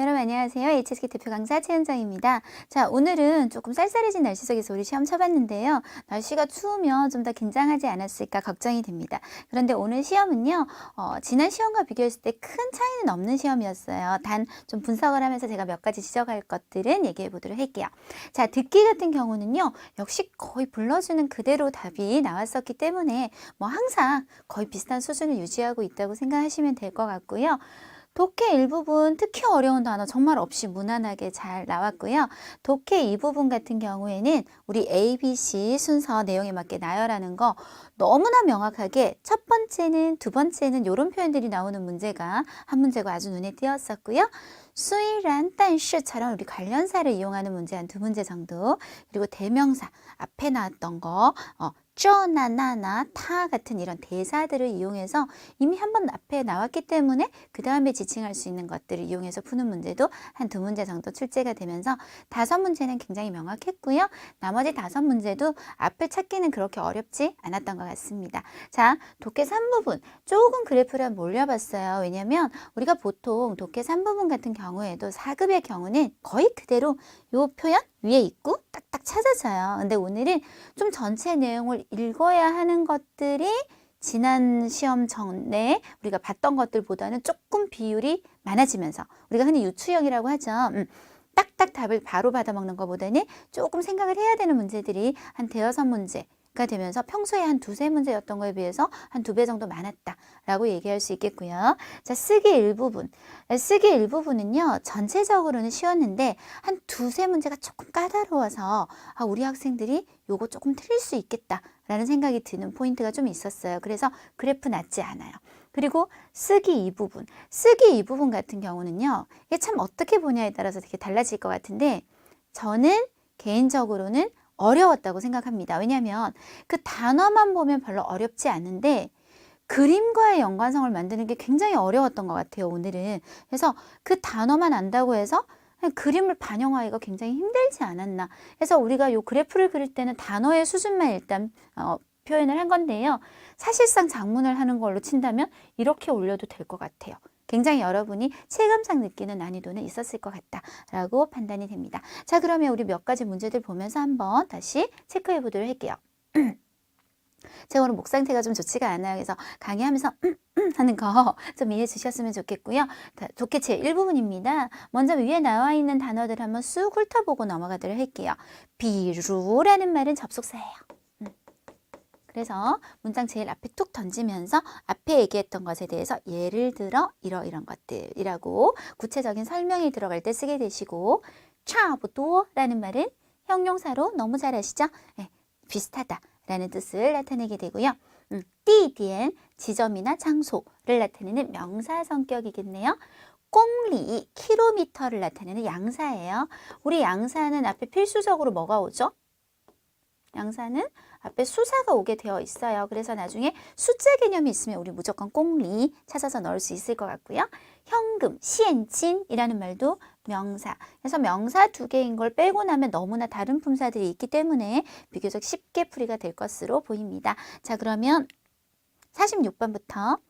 여러분 안녕하세요. HSK 대표 강사 최은정입니다. 자, 오늘은 조금 쌀쌀해진 날씨 속에서 우리 시험 쳐봤는데요. 날씨가 추우면 좀 더 긴장하지 않았을까 걱정이 됩니다. 그런데 오늘 시험은요. 지난 시험과 비교했을 때 큰 차이는 없는 시험이었어요. 단 좀 분석을 하면서 제가 몇 가지 지적할 것들은 얘기해 보도록 할게요. 자, 듣기 같은 경우는요. 역시 거의 불러주는 그대로 답이 나왔었기 때문에 뭐 항상 거의 비슷한 수준을 유지하고 있다고 생각하시면 될 것 같고요. 독해 일부분 특히 어려운 단어 정말 없이 무난하게 잘 나왔고요. 독해 이 부분 같은 경우에는 우리 A, B, C 순서 내용에 맞게 나열하는 거 너무나 명확하게 첫 번째는 두 번째는 이런 표현들이 나오는 문제가 한 문제가 아주 눈에 띄었었고요. 수이란, 但是처럼 우리 관련사를 이용하는 문제 한 두 문제 정도, 그리고 대명사 앞에 나왔던 거 쩌나 나나 타 같은 이런 대사들을 이용해서 이미 한번 앞에 나왔기 때문에 그 다음에 지칭할 수 있는 것들을 이용해서 푸는 문제도 한 두 문제 정도 출제가 되면서 5문제는 굉장히 명확했고요. 나머지 5문제도 앞을 찾기는 그렇게 어렵지 않았던 것 같습니다. 자, 독해 3부분 조금 그래프를 한번 올려봤어요. 왜냐하면 우리가 보통 독해 3부분 같은 경우에도 4급의 경우는 거의 그대로 요 표현 위에 있고 딱딱 찾아져요. 근데 오늘은 좀 전체 내용을 읽어야 하는 것들이 지난 시험 전에 우리가 봤던 것들보다는 조금 비율이 많아지면서 우리가 흔히 유추형이라고 하죠. 딱딱 답을 바로 받아먹는 것보다는 조금 생각을 해야 되는 문제들이 한 대여섯 문제가 되면서 평소에 한 두세 문제였던 거에 비해서 한 2배 정도 많았다라고 얘기할 수 있겠고요. 자, 쓰기 일부분. 쓰기 일부분은요. 전체적으로는 쉬웠는데 한 두세 문제가 조금 까다로워서 우리 학생들이 요거 조금 틀릴 수 있겠다라는 생각이 드는 포인트가 좀 있었어요. 그래서 그래프 낮지 않아요. 그리고 쓰기 이 부분. 쓰기 이 부분 같은 경우는요. 이게 참 어떻게 보냐에 따라서 되게 달라질 것 같은데 저는 개인적으로는 어려웠다고 생각합니다. 왜냐하면 그 단어만 보면 별로 어렵지 않은데 그림과의 연관성을 만드는 게 굉장히 어려웠던 것 같아요, 오늘은. 그래서 그 단어만 안다고 해서 그림을 반영하기가 굉장히 힘들지 않았나. 그래서 우리가 요 그래프를 그릴 때는 단어의 수준만 일단 표현을 한 건데요. 사실상 작문을 하는 걸로 친다면 이렇게 올려도 될 것 같아요. 굉장히 여러분이 체감상 느끼는 난이도는 있었을 것 같다라고 판단이 됩니다. 자, 그러면 우리 몇 가지 문제들 보면서 한번 다시 체크해 보도록 할게요. 제가 오늘 목 상태가 좀 좋지가 않아요. 그래서 강의하면서 하는 거 좀 이해해 주셨으면 좋겠고요. 독해 제 1부분입니다. 먼저 위에 나와 있는 단어들 한번 쑥 훑어보고 넘어가도록 할게요. 비루라는 말은 접속사예요. 그래서 문장 제일 앞에 툭 던지면서 앞에 얘기했던 것에 대해서 예를 들어 이런 것들이라고 구체적인 설명이 들어갈 때 쓰게 되시고, 차부도라는 말은 형용사로 너무 잘 아시죠? 네, 비슷하다 라는 뜻을 나타내게 되고요. 띠디엔 지점이나 장소를 나타내는 명사 성격이겠네요. 공리 킬로미터를 나타내는 양사예요. 우리 양사는 앞에 필수적으로 뭐가 오죠? 양사는 앞에 수사가 오게 되어 있어요. 그래서 나중에 숫자 개념이 있으면 우리 무조건 공리 찾아서 넣을 수 있을 것 같고요. 현금, 시엔진이라는 말도 명사. 그래서 명사 2개인 걸 빼고 나면 너무나 다른 품사들이 있기 때문에 비교적 쉽게 풀이가 될 것으로 보입니다. 자, 그러면 46번부터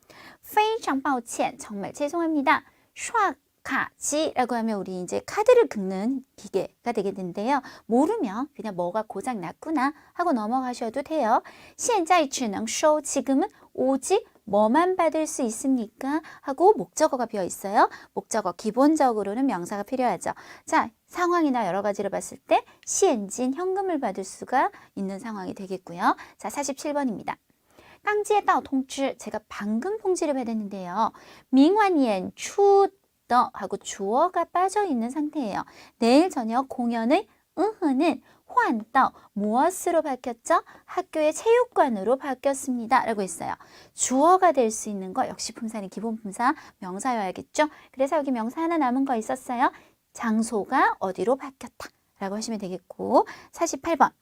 非常抱歉 정말 죄송합니다. 슈아카지라고 하면 우리 이제 카드를 긁는 기계가 되겠는데요. 모르면 그냥 뭐가 고장 났구나 하고 넘어가셔도 돼요. 现在只能收 지금은 오직 뭐만 받을 수 있습니까? 하고 목적어가 비어 있어요. 목적어 기본적으로는 명사가 필요하죠. 자, 상황이나 여러 가지로 봤을 때 시엔진 현금을 받을 수가 있는 상황이 되겠고요. 자, 47번입니다. 깡지에 따오 통知제가 방금 통지를 받았는데요. 민환연 추더 하고 주어가 빠져 있는 상태예요. 내일 저녁 공연의 으흐는 환더 무엇으로 바뀌었죠? 학교의 체육관으로 바뀌었습니다. 라고 했어요. 주어가 될 수 있는 거 역시 품사는 기본 품사 명사여야겠죠? 그래서 여기 명사 하나 남은 거 있었어요. 장소가 어디로 바뀌었다 라고 하시면 되겠고, 48번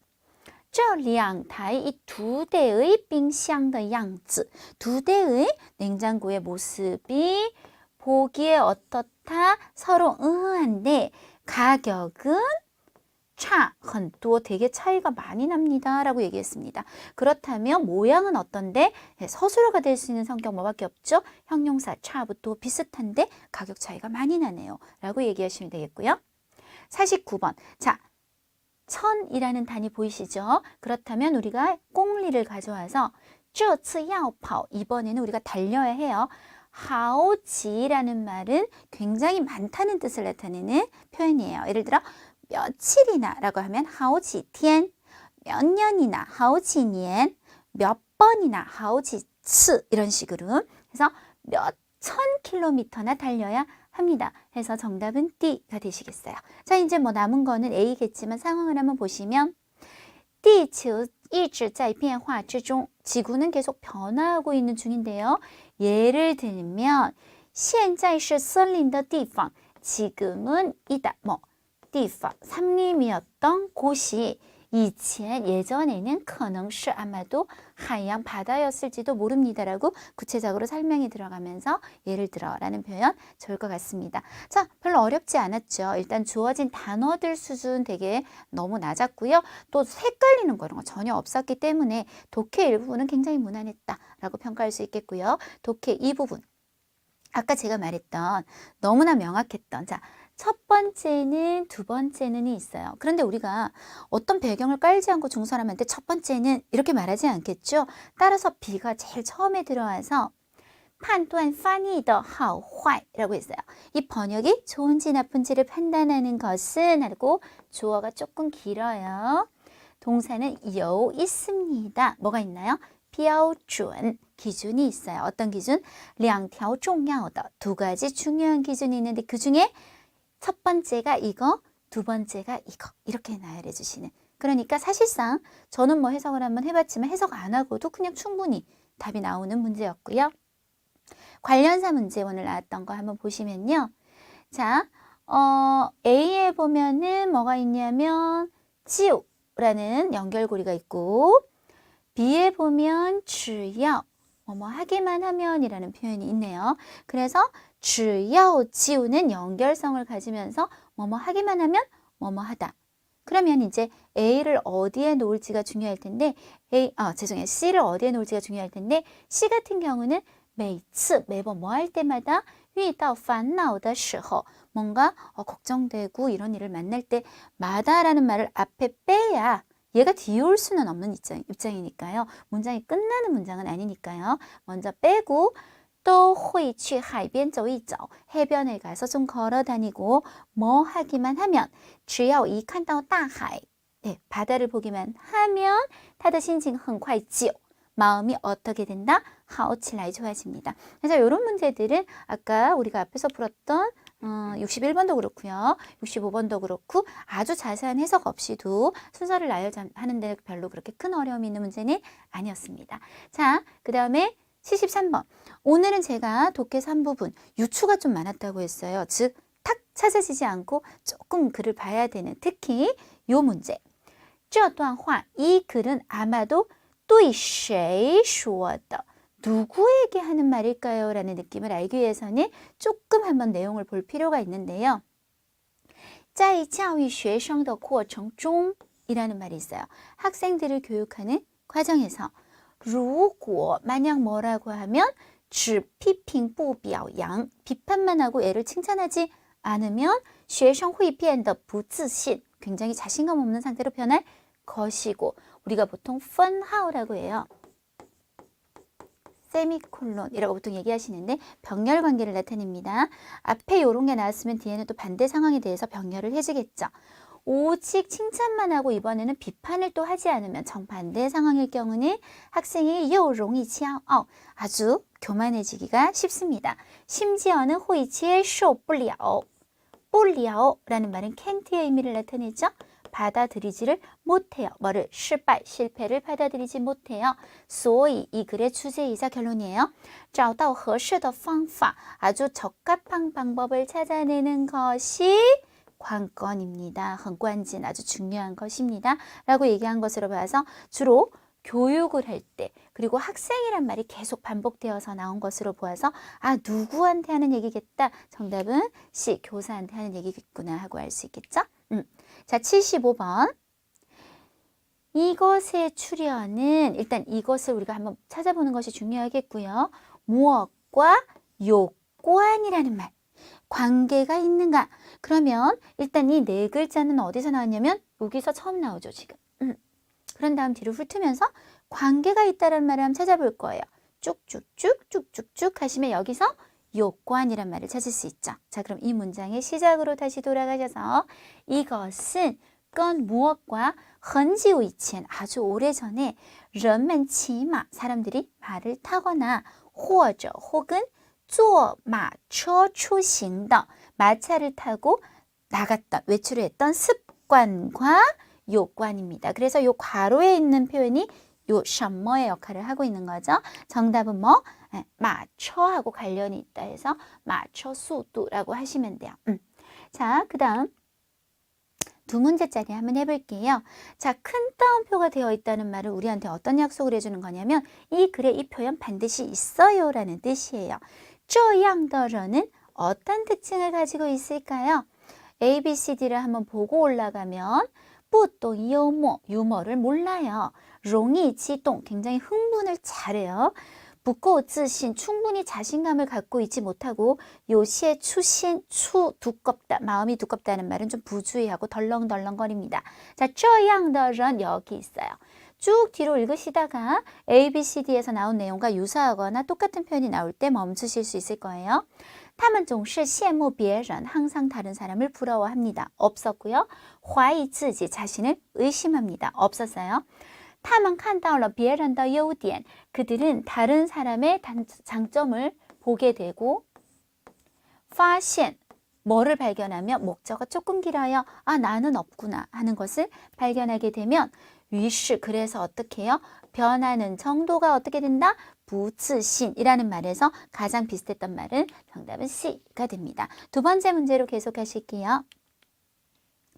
这两台이 2대의 冰箱的样子 2대의 냉장고의 모습이 보기에 어떻다? 서로 의아한데 가격은 차, 很多 되게 차이가 많이 납니다 라고 얘기했습니다. 그렇다면 모양은 어떤데? 서술어가 될 수 있는 성격 뭐밖에 없죠? 형용사 차부터 비슷한데 가격 차이가 많이 나네요 라고 얘기하시면 되겠고요. 49번. 자, 1000이라는 단위 보이시죠? 그렇다면 우리가 꽁리를 가져와서 这次要跑 이번에는 우리가 달려야 해요. 好지라는 말은 굉장히 많다는 뜻을 나타내는 표현이에요. 예를 들어 며칠이나 라고 하면 好几天, 몇 년이나 好几年, 몇 번이나 好几次 이런 식으로 그래서 몇 천 킬로미터나 달려야 합니다. 해서 정답은 D가 되시겠어요. 자, 이제 뭐 남은 거는 A겠지만 상황을 한번 보시면 地球一直在变化之中 지구는 계속 변화하고 있는 중인데요. 예를 들면 现在是森林的地方 지금은 이다 뭐 地方 산림이었던 곳이 以前 예전에는 可能是 아마도 하양 바다였을지도 모릅니다라고 구체적으로 설명이 들어가면서 예를 들어 라는 표현 좋을 것 같습니다. 자, 별로 어렵지 않았죠. 일단 주어진 단어들 수준 되게 너무 낮았고요. 또 헷갈리는 거 이런 거 전혀 없었기 때문에 독해 일부분은 굉장히 무난했다라고 평가할 수 있겠고요. 독해 이 부분 아까 제가 말했던 너무나 명확했던 자 첫 번째는 두 번째는이 있어요. 그런데 우리가 어떤 배경을 깔지 않고 중사람한테 첫 번째는 이렇게 말하지 않겠죠. 따라서 B가 제일 처음에 들어와서 判断翻译的好坏라고 했어요. 이 번역이 좋은지 나쁜지를 판단하는 것은 하고 주어가 조금 길어요. 동사는 요 있습니다. 뭐가 있나요? 标准 기준이 있어요. 어떤 기준? 两条重要的 두 가지 중요한 기준이 있는데 그 중에 첫 번째가 이거, 두 번째가 이거 이렇게 나열해 주시는 그러니까 사실상 저는 뭐 해석을 한번 해봤지만 해석 안 하고도 그냥 충분히 답이 나오는 문제였고요. 관련사 문제 오늘 나왔던 거 한번 보시면요. 자, A에 보면은 뭐가 있냐면 지우라는 연결고리가 있고 B에 보면 只要뭐뭐 하기만 하면이라는 표현이 있네요. 그래서 只要 지우는 연결성을 가지면서 뭐뭐 하기만 하면 뭐뭐 하다. 그러면 이제 A를 어디에 놓을지가 중요할 텐데 C를 어디에 놓을지가 중요할 텐데 C 같은 경우는 每次 매번 뭐 할 때마다 遇到烦恼的时候 뭔가 걱정되고 이런 일을 만날 때마다라는 말을 앞에 빼야 얘가 뒤에 올 수는 없는 입장이니까요. 문장이 끝나는 문장은 아니니까요. 먼저 빼고 또 会去海边走一走 해변에 가서 좀 걸어 다니고 뭐 하기만 하면 只要一看到大海 네, 바다를 보기만 하면 他的心情很快就 마음이 어떻게 된다? 好起来 좋아집니다. 그래서 이런 문제들은 아까 우리가 앞에서 풀었던 61번도 그렇고요. 65번도 그렇고 아주 자세한 해석 없이도 순서를 나열하는데 별로 그렇게 큰 어려움이 있는 문제는 아니었습니다. 자, 그 다음에 73번. 오늘은 제가 독해 3부분 유추가 좀 많았다고 했어요. 즉, 탁 찾아지지 않고 조금 글을 봐야 되는 특히 이 문제. 这段话, 이 글은 아마도 对谁说的? 누구에게 하는 말일까요? 라는 느낌을 알기 위해서는 조금 한번 내용을 볼 필요가 있는데요. 在教育学生的过程中 이라는 말이 있어요. 학생들을 교육하는 과정에서 如果 만약 뭐라고 하면 只批评不表扬 비판만 하고 애를 칭찬하지 않으면 学生会变得不自信 굉장히 자신감 없는 상태로 변할 것이고 우리가 보통 分号라고 해요. 세미콜론이라고 보통 얘기하시는데 병렬 관계를 나타냅니다. 앞에 이런 게 나왔으면 뒤에는 또 반대 상황에 대해서 병렬을 해주겠죠. 오직 칭찬만 하고 이번에는 비판을 또 하지 않으면 정반대 상황일 경우는 학생이 又容易骄傲 아주 교만해지기가 쉽습니다. 심지어는 会接受不了 不了라는 말은 can't의 의미를 나타내죠. 받아들이지를 못해요. 뭐를? 失败, 실패를 받아들이지 못해요. 所以 이 글의 주제이자 결론이에요. 找到合适的方法 아주 적합한 방법을 찾아내는 것이 관건입니다. 很关键 아주 중요한 것입니다. 라고 얘기한 것으로 봐서 주로 교육을 할 때 그리고 학생이란 말이 계속 반복되어서 나온 것으로 보아서 누구한테 하는 얘기겠다. 정답은 C, 교사한테 하는 얘기겠구나 하고 알 수 있겠죠? 자, 75번. 이것의 출현은 일단 이것을 우리가 한번 찾아보는 것이 중요하겠고요. 무엇과 요관이라는 말. 관계가 있는가? 그러면 일단 이 네 글자는 어디서 나왔냐면 여기서 처음 나오죠, 지금. 그런 다음 뒤로 훑으면서 관계가 있다는 말을 한번 찾아볼 거예요. 쭉쭉쭉 하시면 여기서 요관이란 말을 찾을 수 있죠. 자, 그럼 이 문장의 시작으로 다시 돌아가셔서 이것은 건 무엇과 很久以前 아주 오래전에 人们骑马 사람들이 말을 타거나 或者 혹은 坐马车出行的 마차를 타고 나갔던 외출을 했던 습관과 요관입니다. 그래서 요 괄호에 있는 표현이 요 什么의 역할을 하고 있는 거죠. 정답은 뭐? 마처하고 관련이 있다 해서 마처 수두라고 하시면 돼요. 자, 그 다음 두 문제짜리 한번 해볼게요. 자, 큰 따옴표가 되어 있다는 말은 우리한테 어떤 약속을 해주는 거냐면 이 글에 이 표현 반드시 있어요 라는 뜻이에요. 这样的人은 어떤 특징을 가지고 있을까요? A, B, C, D를 한번 보고 올라가면 不懂幽默, 유머를 몰라요. 容易激动, 굉장히 흥분을 잘해요. 不够自信, 충분히 자신감을 갖고 있지 못하고 有些粗心, 두껍다, 마음이 두껍다는 말은 좀 부주의하고 덜렁덜렁거립니다. 자, 这样的人 여기 있어요. 쭉 뒤로 읽으시다가 A, B, C, D에서 나온 내용과 유사하거나 똑같은 표현이 나올 때 멈추실 수 있을 거예요. 他们总是羡慕别人, 항상 다른 사람을 부러워합니다. 없었고요. 怀疑自己, 자신을 의심합니다. 없었어요. 他们看到了别人的优点, 그들은 다른 사람의 장점을 보게 되고 发现, 뭐를 발견하며 목적어 조금 길어요. 아, 나는 없구나 하는 것을 발견하게 되면 于是, 그래서 어떻게 해요? 변하는 정도가 어떻게 된다? 不自信이라는 말에서 가장 비슷했던 말은 정답은 C가 됩니다. 두 번째 문제로 계속 하실게요.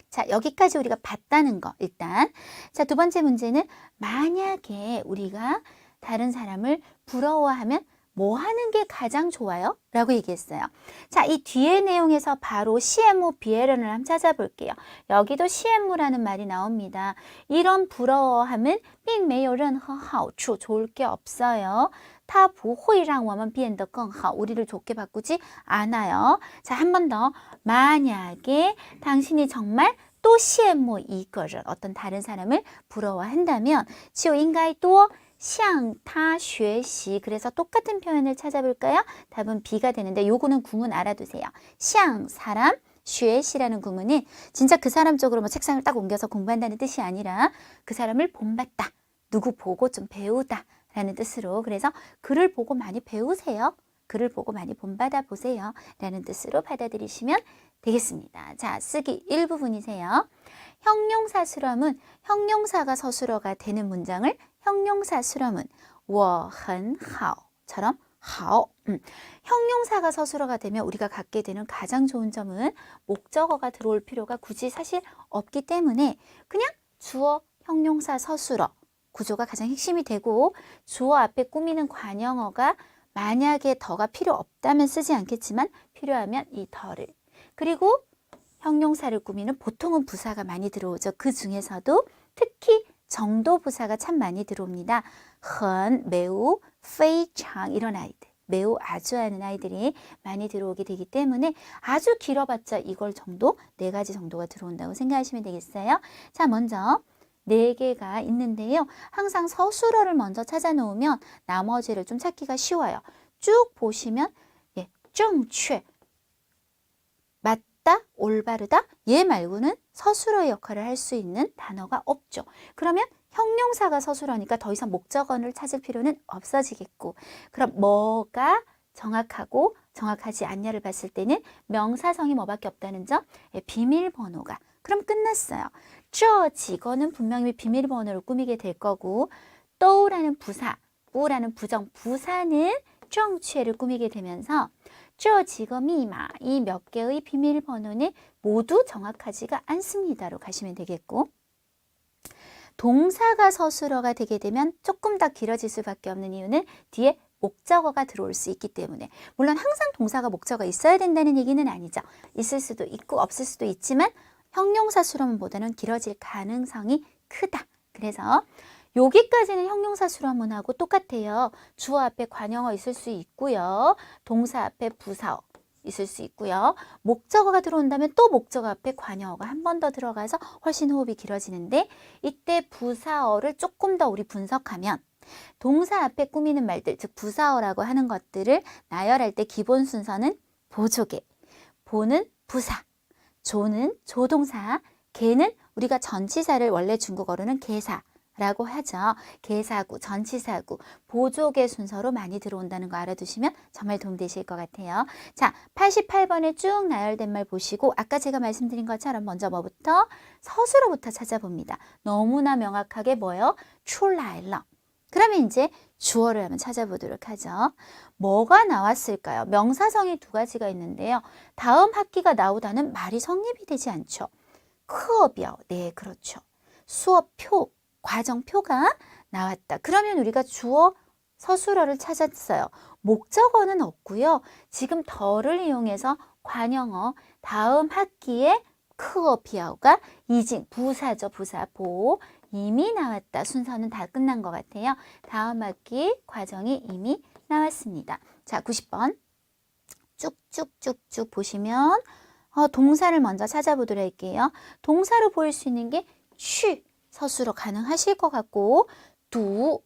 자, 여기까지 우리가 봤다는 거 일단. 자, 두 번째 문제는 만약에 우리가 다른 사람을 부러워하면 뭐 하는 게 가장 좋아요? 라고 얘기했어요. 자, 이 뒤에 내용에서 바로 시엠무 비에런을 한번 찾아볼게요. 여기도 시엠무라는 말이 나옵니다. 이런 부러워함은 并没有任何好处, 좋을 게 없어요. 它不会让我们变得更好, 우리를 좋게 바꾸지 않아요. 자, 한 번 더. 만약에 당신이 정말 또 시엠무 이거를 어떤 다른 사람을 부러워한다면 就应该多向他学习. 그래서 똑같은 표현을 찾아볼까요? 답은 B가 되는데 요거는 구문 알아두세요. 向 사람, 学习라는 구문은 진짜 그 사람 쪽으로 뭐 책상을 딱 옮겨서 공부한다는 뜻이 아니라 그 사람을 본받다, 누구 보고 좀 배우다 라는 뜻으로, 그래서 글을 보고 많이 배우세요. 글을 보고 많이 본받아 보세요 라는 뜻으로 받아들이시면 되겠습니다. 자, 쓰기 일부분이세요. 형용사 수렴은 형용사가 서술어가 되는 문장을 형용사 수렴은 我很好처럼 好. 형용사가 서술어가 되면 우리가 갖게 되는 가장 좋은 점은 목적어가 들어올 필요가 굳이 사실 없기 때문에 그냥 주어, 형용사, 서술어 구조가 가장 핵심이 되고 주어 앞에 꾸미는 관형어가 만약에 더가 필요 없다면 쓰지 않겠지만 필요하면 이 더를, 그리고 형용사를 꾸미는 보통은 부사가 많이 들어오죠. 그 중에서도 특히 정도 부사가 참 많이 들어옵니다. 很, 매우, 非常 이런 아이들, 매우 아주 하는 아이들이 많이 들어오게 되기 때문에 아주 길어봤자 이걸 정도, 네 가지 정도가 들어온다고 생각하시면 되겠어요. 자, 먼저 네 개가 있는데요. 항상 서술어를 먼저 찾아 놓으면 나머지를 좀 찾기가 쉬워요. 쭉 보시면 예, 正确, 맞다, 올바르다, 얘 말고는 서술어 역할을 할 수 있는 단어가 없죠. 그러면 형용사가 서술어니까 더 이상 목적어를 찾을 필요는 없어지겠고, 그럼 뭐가 정확하고 정확하지 않냐를 봤을 때는 명사성이 뭐밖에 없다는 점, 예, 비밀번호가, 그럼 끝났어요. 这几个는 분명히 비밀번호를 꾸미게 될 거고, 都라는 부사, 不라는 부정, 부사는 正确를 꾸미게 되면서 这几个密码, 이 몇 개의 비밀번호는 모두 정확하지가 않습니다로 가시면 되겠고, 동사가 서술어가 되게 되면 조금 더 길어질 수밖에 없는 이유는 뒤에 목적어가 들어올 수 있기 때문에, 물론 항상 동사가 목적어가 있어야 된다는 얘기는 아니죠. 있을 수도 있고 없을 수도 있지만 형용사 수로문보다는 길어질 가능성이 크다. 그래서 여기까지는 형용사 수로문하고 똑같아요. 주어 앞에 관형어 있을 수 있고요. 동사 앞에 부사어 있을 수 있고요. 목적어가 들어온다면 또 목적어 앞에 관형어가 한 번 더 들어가서 훨씬 호흡이 길어지는데 이때 부사어를 조금 더 우리 분석하면 동사 앞에 꾸미는 말들, 즉 부사어라고 하는 것들을 나열할 때 기본 순서는 보조개, 보는 부사, 조는 조동사, 개는 우리가 전치사를 원래 중국어로는 개사라고 하죠. 개사구, 전치사구, 보조개 순서로 많이 들어온다는 거 알아두시면 정말 도움되실 것 같아요. 자, 88번에 쭉 나열된 말 보시고 아까 제가 말씀드린 것처럼 먼저 뭐부터? 서술어부터 찾아봅니다. 너무나 명확하게 뭐요? 出来了. 그러면 이제 주어를 한번 찾아보도록 하죠. 뭐가 나왔을까요? 명사성이 두 가지가 있는데요. 다음 학기가 나오다는 말이 성립이 되지 않죠.课表, 네, 그렇죠. 수업표, 과정표가 나왔다. 그러면 우리가 주어 서술어를 찾았어요. 목적어는 없고요. 지금 더를 이용해서 관형어, 다음 학기에 课表가 이징, 부사죠. 부사, 보. 이미 나왔다. 순서는 다 끝난 것 같아요. 다음 학기 과정이 이미 나왔습니다. 자, 90번. 쭉쭉쭉쭉 보시면 동사를 먼저 찾아보도록 할게요. 동사로 보일 수 있는 게 취, 서술어 가능하실 것 같고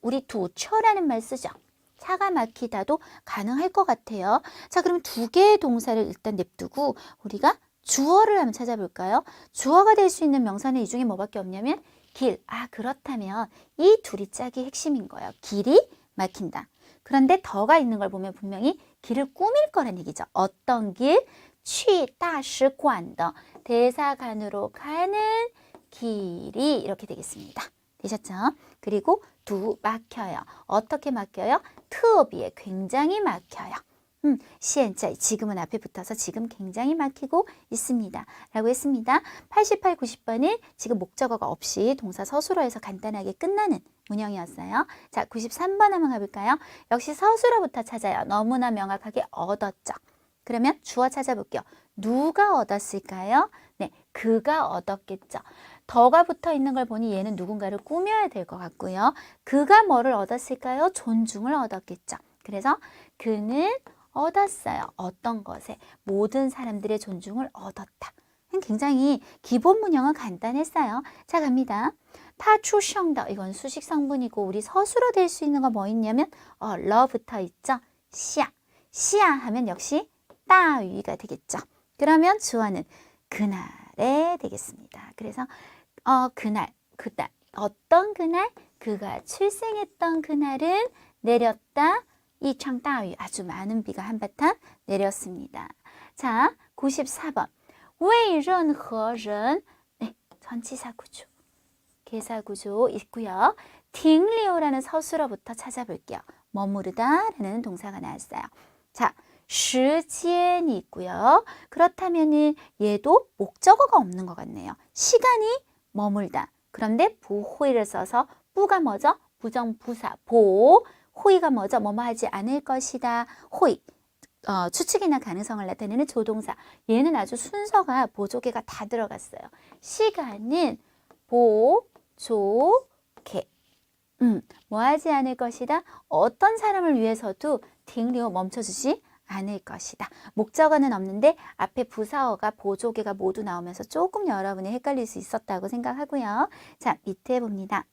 우리 두처라는 말 쓰죠. 차가 막히다도 가능할 것 같아요. 자, 그럼 두 개의 동사를 일단 냅두고 우리가 주어를 한번 찾아볼까요? 주어가 될 수 있는 명사는 이 중에 뭐밖에 없냐면 길. 그렇다면 이 둘이 짝이 핵심인 거예요. 길이 막힌다. 그런데 더가 있는 걸 보면 분명히 길을 꾸밀 거란 얘기죠. 어떤 길? 去大使馆的 대사관으로 가는 길이 이렇게 되겠습니다. 되셨죠? 그리고 두 막혀요. 어떻게 막혀요? 特别 굉장히 막혀요. 现在 지금은 앞에 붙어서 지금 굉장히 막히고 있습니다. 라고 했습니다. 88, 90번은 지금 목적어가 없이 동사 서술어에서 간단하게 끝나는 문형이었어요. 자, 93번 한번 가볼까요? 역시 서술어부터 찾아요. 너무나 명확하게 얻었죠. 그러면 주어 찾아볼게요. 누가 얻었을까요? 네, 그가 얻었겠죠. 더가 붙어 있는 걸 보니 얘는 누군가를 꾸며야 될 것 같고요. 그가 뭐를 얻었을까요? 존중을 얻었겠죠. 그래서 그는 얻었어요. 어떤 것에? 모든 사람들의 존중을 얻었다. 굉장히 기본 문형은 간단했어요. 자, 갑니다. 타추성더 이건 수식 성분이고 우리 서술어 될 수 있는 거 뭐 있냐면 러 붙어 있죠. 시야 하면 역시 따위가 되겠죠. 그러면 주어는 그날에 되겠습니다. 그래서 그날 어떤 그날? 그가 출생했던 그날은 내렸다. 이창 따위 아주 많은 비가 한바탕 내렸습니다. 자, 94번. 为任何人 네, 전치사 구조. 개사 구조 있고요. 停留라는 서술어부터 찾아볼게요. 머무르다 라는 동사가 나왔어요. 자, 时间이 있고요. 그렇다면은 얘도 목적어가 없는 것 같네요. 시간이 머물다. 그런데 보호이를 써서 뿌가 뭐죠? 부정부사 보. 호의가 뭐죠? 뭐뭐 하지 않을 것이다. 호의. 추측이나 가능성을 나타내는 조동사. 얘는 아주 순서가 보조개가 다 들어갔어요. 시간은 보조개. 뭐 하지 않을 것이다. 어떤 사람을 위해서도 딩리오 멈춰주지 않을 것이다. 목적어는 없는데 앞에 부사어가 보조개가 모두 나오면서 조금 여러분이 헷갈릴 수 있었다고 생각하고요. 자, 밑에 봅니다.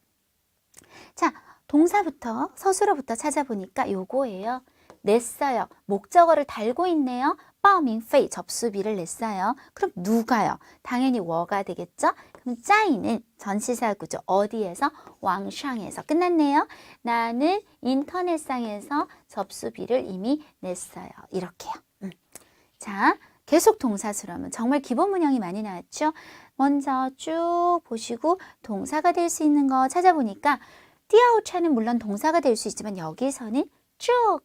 자, 동사부터 서술어부터 찾아보니까 요거예요. 냈어요. 목적어를 달고 있네요. 报名费 접수비를 냈어요. 그럼 누가요? 당연히 워가 되겠죠? 그럼 짜이는 전치사 구조 어디에서? 왕샹에서 끝났네요. 나는 인터넷상에서 접수비를 이미 냈어요. 이렇게요. 자, 계속 동사수라면 정말 기본 문형이 많이 나왔죠? 먼저 쭉 보시고 동사가 될 수 있는 거 찾아보니까 띠아오차는 물론 동사가 될 수 있지만 여기서는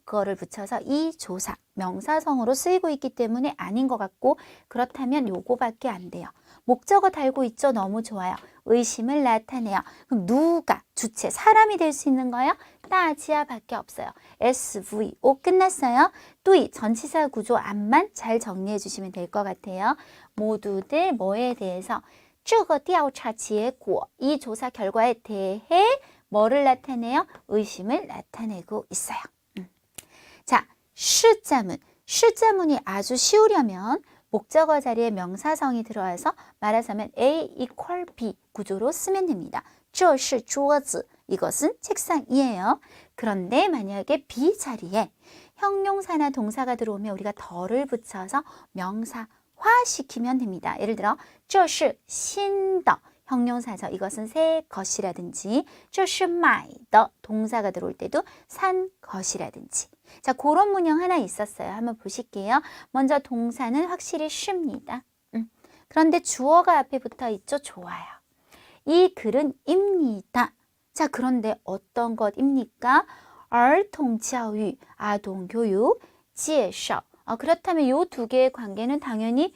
거를 붙여서 이 조사, 명사성으로 쓰이고 있기 때문에 아닌 것 같고 그렇다면 요거밖에 안 돼요. 목적어 달고 있죠? 너무 좋아요. 의심을 나타내요. 그럼 누가, 주체, 사람이 될 수 있는 거예요? 따지아밖에 없어요. SVO 끝났어요. 또 이 전치사 구조 앞만 잘 정리해 주시면 될 것 같아요. 모두들 뭐에 대해서? 这个调查结果, 이 조사 결과에 대해 뭐를 나타내요? 의심을 나타내고 있어요. 자, 시자문. 시자문이 아주 쉬우려면 목적어 자리에 명사성이 들어와서 말하자면 A equal B 구조로 쓰면 됩니다. 这是桌子. 이것은 책상이에요. 그런데 만약에 B 자리에 형용사나 동사가 들어오면 우리가 덜을 붙여서 명사화시키면 됩니다. 예를 들어 这是新的 형용사죠. 이것은 새 것이라든지 这是买的 동사가 들어올 때도 산 것이라든지. 자, 그런 문형 하나 있었어요. 한번 보실게요. 먼저 동사는 확실히 쉽니다. 그런데 주어가 앞에 붙어 있죠. 좋아요. 이 글은 입니다. 자, 그런데 어떤 것입니까? 儿童教育, 아동교육, 介绍. 그렇다면 이 두 개의 관계는 당연히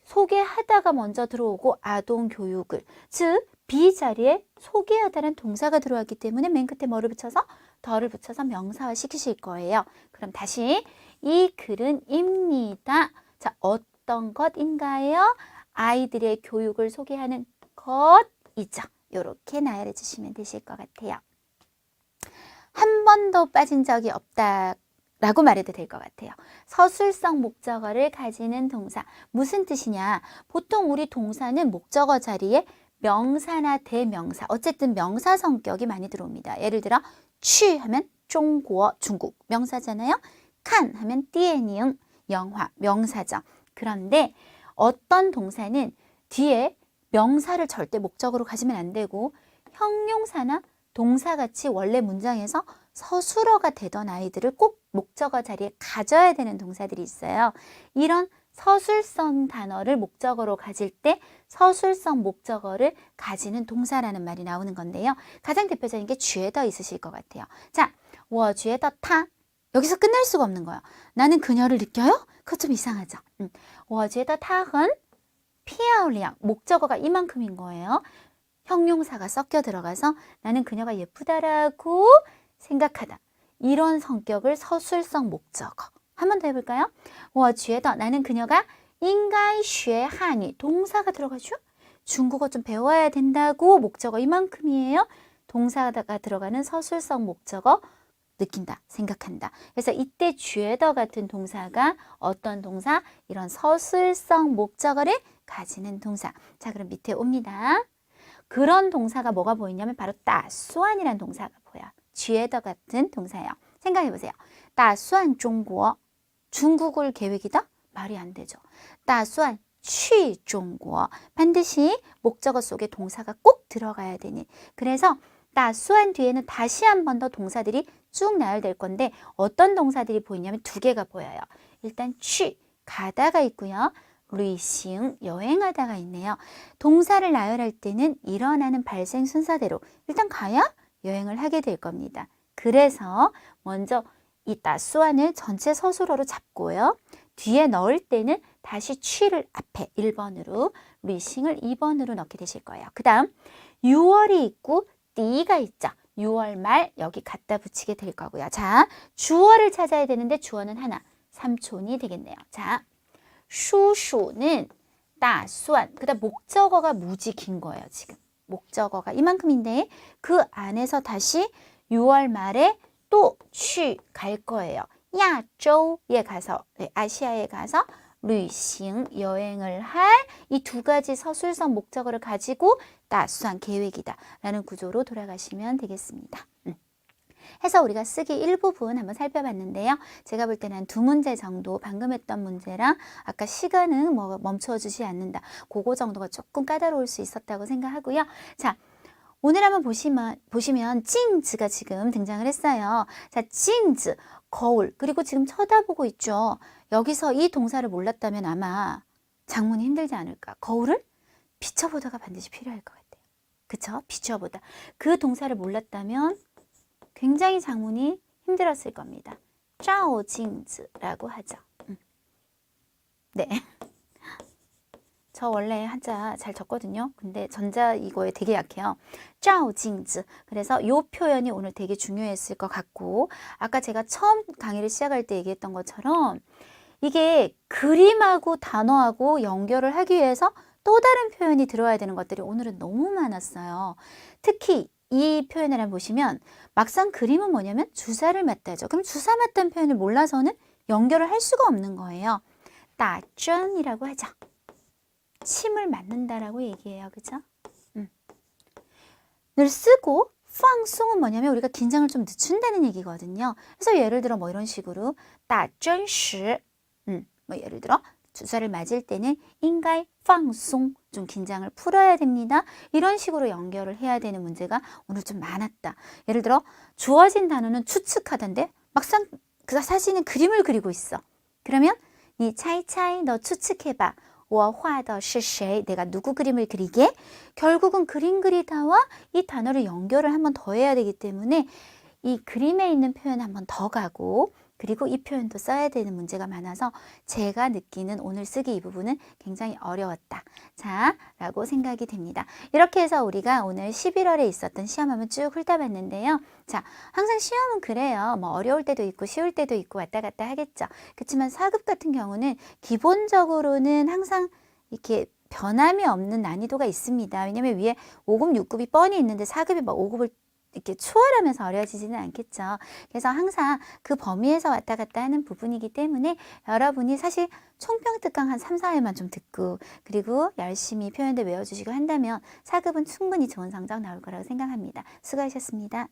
소개하다가 먼저 들어오고 아동교육을, 즉 B 자리에 소개하다는 동사가 들어왔기 때문에 맨 끝에 뭐를 붙여서? 덜을 붙여서 명사화 시키실 거예요. 그럼 다시 이 글은 입니다. 자, 어떤 것인가요? 아이들의 교육을 소개하는 것이죠. 이렇게 나열해 주시면 되실 것 같아요. 한 번도 빠진 적이 없다라고 말해도 될 것 같아요. 서술성 목적어를 가지는 동사. 무슨 뜻이냐? 보통 우리 동사는 목적어 자리에 명사나 대명사, 어쨌든 명사 성격이 많이 들어옵니다. 예를 들어 去 하면 중국어, 중국 명사잖아요. 칸 하면 电影 영화 명사죠. 그런데 어떤 동사는 뒤에 명사를 절대 목적으로 가지면 안 되고 형용사나 동사같이 원래 문장에서 서술어가 되던 아이들을 꼭 목적어 자리에 가져야 되는 동사들이 있어요. 이런 서술성 단어를 목적어로 가질 때 서술성 목적어를 가지는 동사라는 말이 나오는 건데요. 가장 대표적인 게 觉得 있으실 것 같아요. 자, 我觉得他 여기서 끝날 수가 없는 거예요. 나는 그녀를 느껴요? 그거 좀 이상하죠. 我觉得他很漂亮 목적어가 이만큼인 거예요. 형용사가 섞여 들어가서 나는 그녀가 예쁘다라고 생각하다. 이런 성격을 서술성 목적어. 한 번 더 해볼까요? 我觉得 나는 그녀가 应该学汉语 동사가 들어가죠. 중국어 좀 배워야 된다고 목적어 이만큼이에요. 동사가 들어가는 서술성 목적어 느낀다, 생각한다. 그래서 이때 觉得 같은 동사가 어떤 동사? 이런 서술성 목적어를 가지는 동사. 자, 그럼 밑에 옵니다. 그런 동사가 뭐가 보이냐면 바로 打算이라는 동사가 보여요. 觉得 같은 동사예요. 생각해 보세요. 打算中国 중국을 계획이다? 말이 안 되죠. 打算去中国 반드시 목적어 속에 동사가 꼭 들어가야 되는. 그래서 打算뒤에는 다시 한 번 더 동사들이 쭉 나열될 건데 어떤 동사들이 보이냐면 두 개가 보여요. 일단 去 가다가 있고요. 旅行 여행하다가 있네요. 동사를 나열할 때는 일어나는 발생 순서대로 일단 가야 여행을 하게 될 겁니다. 그래서 먼저 이 打算을 전체 서술어로 잡고요. 뒤에 넣을 때는 다시 취를 앞에 1번으로, 리싱을 2번으로 넣게 되실 거예요. 그 다음 6월이 있고 띠가 있죠. 6월 말 여기 갖다 붙이게 될 거고요. 자, 주어를 찾아야 되는데 주어는 하나, 삼촌이 되겠네요. 자, 슈슈는 打算, 그 다음 목적어가 무지 긴 거예요. 지금 목적어가 이만큼인데 그 안에서 다시 6월 말에 또 취 갈 거예요. 야조에 가서, 아시아에 가서 旅行 여행을 할 이 두 가지 서술성 목적어를 가지고 打算 계획이다 라는 구조로 돌아가시면 되겠습니다. 해서 우리가 쓰기 일부분 한번 살펴봤는데요. 제가 볼 때는 한 두 문제 정도 방금 했던 문제랑 아까 시간은 뭐 멈춰 주지 않는다. 그거 정도가 조금 까다로울 수 있었다고 생각하고요. 자, 오늘 한번 보시면 찡즈가 지금 등장을 했어요. 자, 찡즈, 거울, 그리고 지금 쳐다보고 있죠. 여기서 이 동사를 몰랐다면 아마 장문이 힘들지 않을까. 거울을 비춰보다가 반드시 필요할 것 같아요. 그쵸? 비춰보다. 그 동사를 몰랐다면 굉장히 장문이 힘들었을 겁니다. 照镜子라고 하죠. 네. 저 원래 한자 잘 적거든요. 근데 전자 이거에 되게 약해요. 照镜子. 그래서 이 표현이 오늘 되게 중요했을 것 같고 아까 제가 처음 강의를 시작할 때 얘기했던 것처럼 이게 그림하고 단어하고 연결을 하기 위해서 또 다른 표현이 들어와야 되는 것들이 오늘은 너무 많았어요. 특히 이 표현을 한번 보시면 막상 그림은 뭐냐면 주사를 맞다죠. 그럼 주사 맞다는 표현을 몰라서는 연결을 할 수가 없는 거예요. 따전이라고 하죠. 침을 맞는다라고 얘기해요. 그죠? 늘 쓰고放松은 뭐냐면 우리가 긴장을 좀 늦춘다는 얘기거든요. 그래서 예를 들어 뭐 이런 식으로 打针时 뭐 예를 들어 주사를 맞을 때는 应该放松 좀 긴장을 풀어야 됩니다. 이런 식으로 연결을 해야 되는 문제가 오늘 좀 많았다. 예를 들어 주어진 단어는 추측하던데 막상 그 사실은 그림을 그리고 있어. 그러면 你猜猜 너 추측해봐. 我画的是谁? 내가 누구 그림을 그리게? 결국은 그림 그리다와 이 단어를 연결을 한번 더 해야 되기 때문에 이 그림에 있는 표현 한번 더 가고 그리고 이 표현도 써야 되는 문제가 많아서 제가 느끼는 오늘 쓰기 이 부분은 굉장히 어려웠다. 자, 라고 생각이 됩니다. 이렇게 해서 우리가 오늘 11월에 있었던 시험 한번 쭉 훑어봤는데요. 자, 항상 시험은 그래요. 뭐 어려울 때도 있고 쉬울 때도 있고 왔다 갔다 하겠죠. 그렇지만 4급 같은 경우는 기본적으로는 항상 이렇게 변함이 없는 난이도가 있습니다. 왜냐면 위에 5급, 6급이 뻔히 있는데 4급이 막 5급을 이렇게 초월하면서 어려워지지는 않겠죠. 그래서 항상 그 범위에서 왔다 갔다 하는 부분이기 때문에 여러분이 사실 총평특강 한 3, 4회만 좀 듣고 그리고 열심히 표현들 외워주시고 한다면 4급은 충분히 좋은 성적 나올 거라고 생각합니다. 수고하셨습니다.